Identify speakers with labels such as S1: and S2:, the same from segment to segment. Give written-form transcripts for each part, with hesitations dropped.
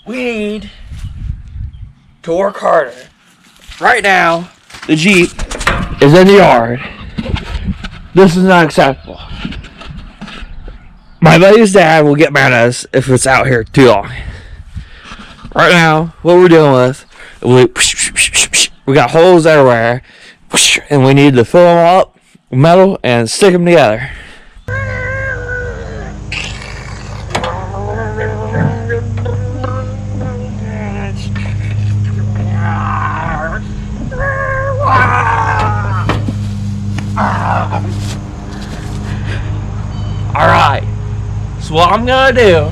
S1: we need to work harder. Right now, the Jeep is in the yard. This is not acceptable. My buddy's dad will get mad at us if it's out here too long. Right now, what we're dealing with, we got holes everywhere, and we need to fill them up with metal and stick them together. Alright, so what I'm gonna do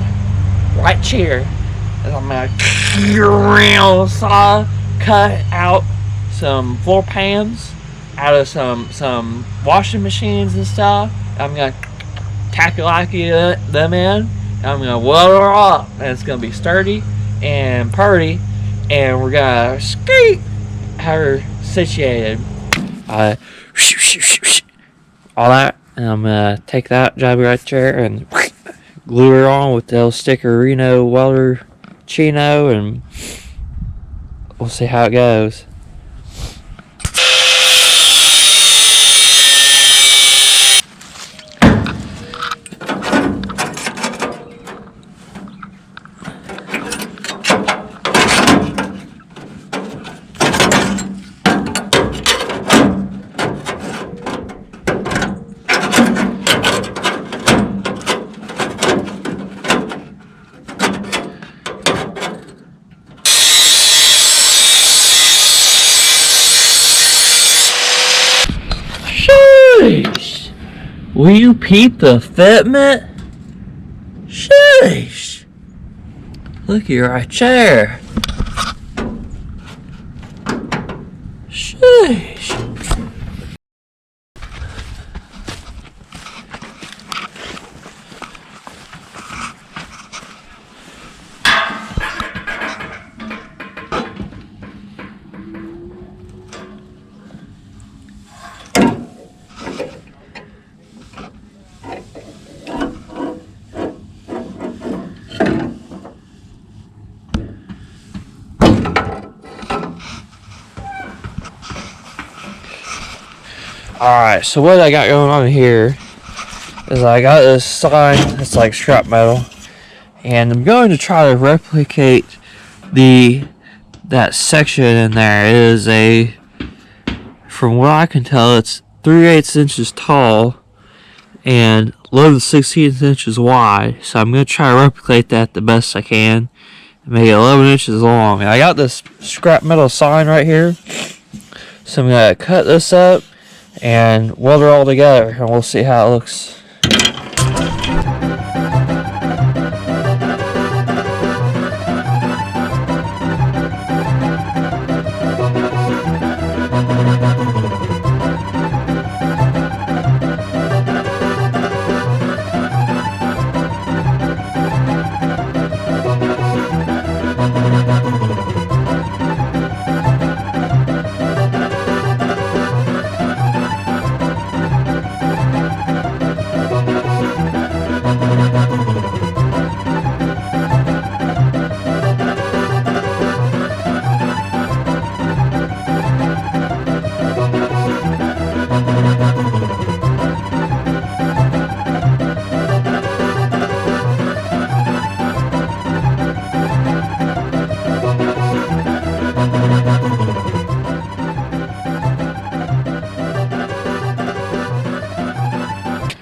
S1: right here is I'm gonna cut out some floor pans out of some washing machines and stuff. I'm gonna tacky them in, and I'm gonna weld her up, and it's gonna be sturdy and purty, and we're gonna have her situated. All that. And I'm gonna take that job right there and glue her on with the little Stickerino welder chino, and we'll see how it goes. Sheesh! Will you peep the fitment? Sheesh! Looky right there. Sheesh! Alright, so what I got going on here is I got this sign that's like scrap metal, and I'm going to try to replicate that section in there. It is from what I can tell, it's 3/8 inches tall and 11/16 inches wide. So I'm going to try to replicate that the best I can and make it 11 inches long. And I got this scrap metal sign right here, so I'm going to cut this up and weld her all together, and we'll see how it looks.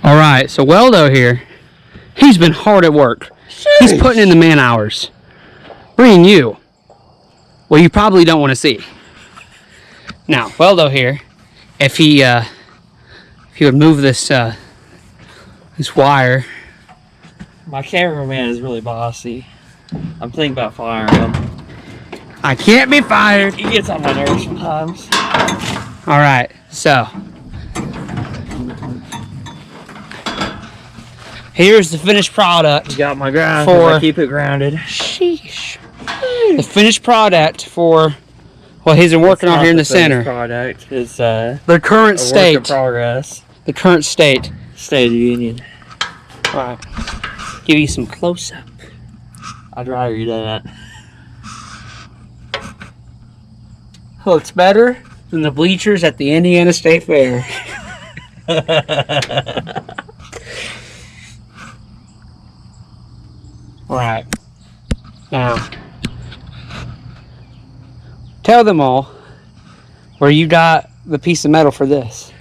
S2: Alright, so Weldo here, he's been hard at work.
S1: Sheesh.
S2: He's putting in the man hours. Bringing you, well, you probably don't want to see. Now, Weldo here, if he would move this wire.
S1: My cameraman is really bossy. I'm thinking about firing him.
S2: I can't be fired.
S1: He gets on my nerves sometimes.
S2: Alright, so here's the finished product.
S1: You got my ground, I keep it grounded.
S2: Sheesh. The finished product for what he's been working on here in the center.
S1: Product is
S2: the current state.
S1: Work in progress.
S2: The current state.
S1: State of the Union.
S2: Alright. Give you some close up.
S1: I'd rather you do that.
S2: looks better than the bleachers at the Indiana State Fair. Right. Now, tell them all where you got the piece of metal for this.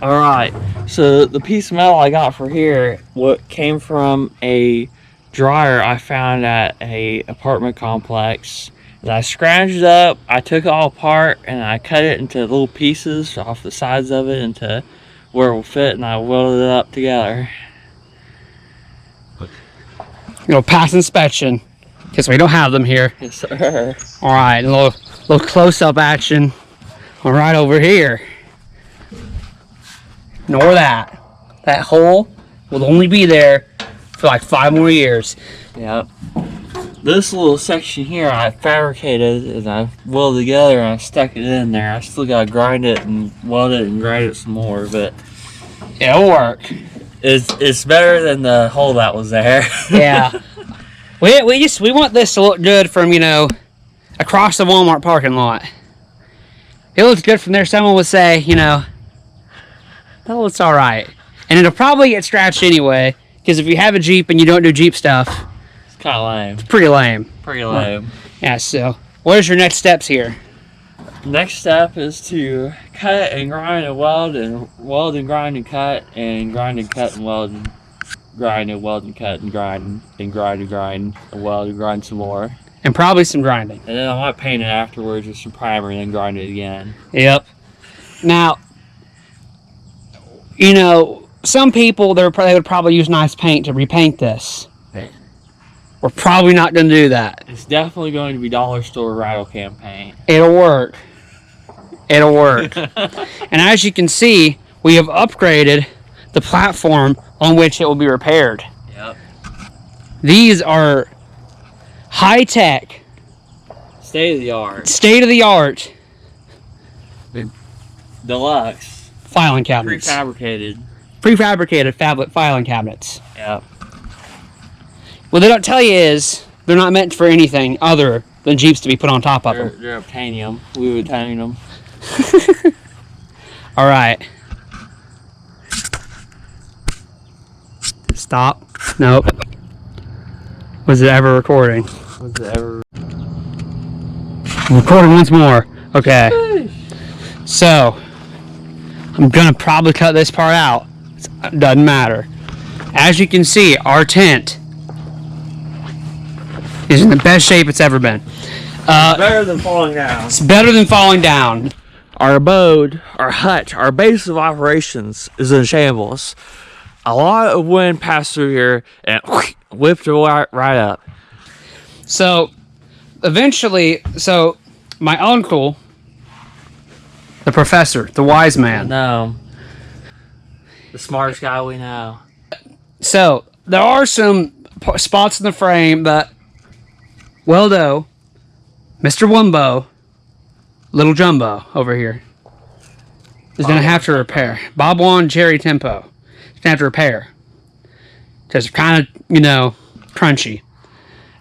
S1: Alright, so the piece of metal I got for here, what came from a dryer I found at a apartment complex. And I scrounged it up, I took it all apart, and I cut it into little pieces off the sides of it into where it will fit, and I welded it up together.
S2: Pass inspection, because we don't have them here.
S1: Yes, sir.
S2: Alright, a little close-up action. Right over here. Ignore that. That hole will only be there for like 5 more years.
S1: Yep. This little section here I fabricated and I welded together and I stuck it in there. I still gotta grind it and weld it and grind it some more, but
S2: it'll work.
S1: It's better than the hole that was there.
S2: Yeah. We want this to look good from, across the Walmart parking lot. If it looks good from there, someone would say, that looks alright. And it'll probably get scratched anyway, because if you have a Jeep and you don't do Jeep stuff,
S1: It's kind of lame.
S2: it's pretty lame.
S1: Pretty lame.
S2: Yeah, so what is your next steps here?
S1: Next step is to cut and grind and weld and grind and cut and grind and cut and weld and grind and weld and cut and grind and grind and grind and weld and grind some more.
S2: And probably some grinding.
S1: And then I might paint it afterwards with some primer and then grind it again.
S2: Yep. Now, some people, they would probably use nice paint to repaint this.
S1: Right.
S2: We're probably not going to do that.
S1: It's definitely going to be dollar store rattle can paint.
S2: It'll work. It'll work. And as you can see, we have upgraded the platform on which it will be repaired.
S1: Yep.
S2: These are high-tech,
S1: State-of-the-art.
S2: state-of-the-art
S1: Deluxe.
S2: filing cabinets.
S1: Prefabricated.
S2: Filing cabinets.
S1: Yep.
S2: What they don't tell you is they're not meant for anything other than Jeeps to be put on top of them.
S1: They're obtanium. We would obtain them.
S2: All right. Stop. Nope. Was it ever recording?
S1: Was it ever?
S2: I'm recording once more. Okay. So, I'm gonna probably cut this part out. It doesn't matter. As you can see, our tent is in the best shape it's ever been.
S1: Better than falling down.
S2: It's better than falling down.
S1: Our abode, our hut, our base of operations is in shambles. A lot of wind passed through here and whipped it right up.
S2: So, eventually, my uncle, the professor, the wise man.
S1: No. The smartest guy we know.
S2: So, there are some spots in the frame that Weldo, Mr. Wumbo, Little Jumbo over here, is going to have to repair. Bob Wan, Jerry Tempo. He's going to have to repair. Because they're kind of, crunchy.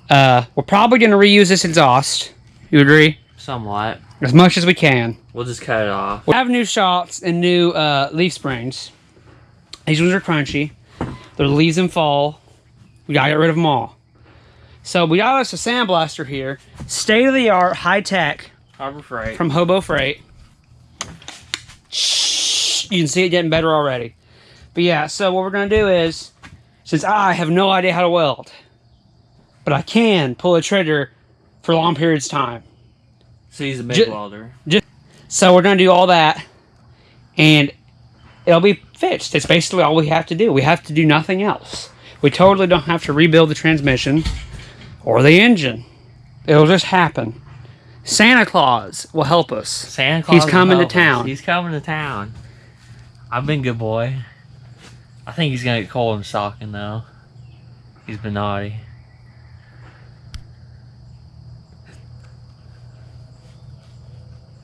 S2: We're probably going to reuse this exhaust. You agree?
S1: Somewhat.
S2: As much as we can.
S1: We'll just cut it off.
S2: We have new shocks and new leaf springs. These ones are crunchy. They're leaves in fall. We got to get rid of them all. So we got us a sandblaster here. State-of-the-art, high-tech.
S1: Harbor Freight.
S2: From Hobo Freight. Shh, you can see it getting better already. But yeah, so what we're going to do is, since I have no idea how to weld, but I can pull a trigger for long periods of time.
S1: So he's a big welder.
S2: So we're going to do all that, and it'll be fixed. It's basically all we have to do. We have to do nothing else. We totally don't have to rebuild the transmission or the engine. It'll just happen. Santa Claus will help us.
S1: Santa Claus.
S2: He's coming to town.
S1: He's coming to town. I've been good boy. I think he's gonna get cold in stocking though. He's been naughty.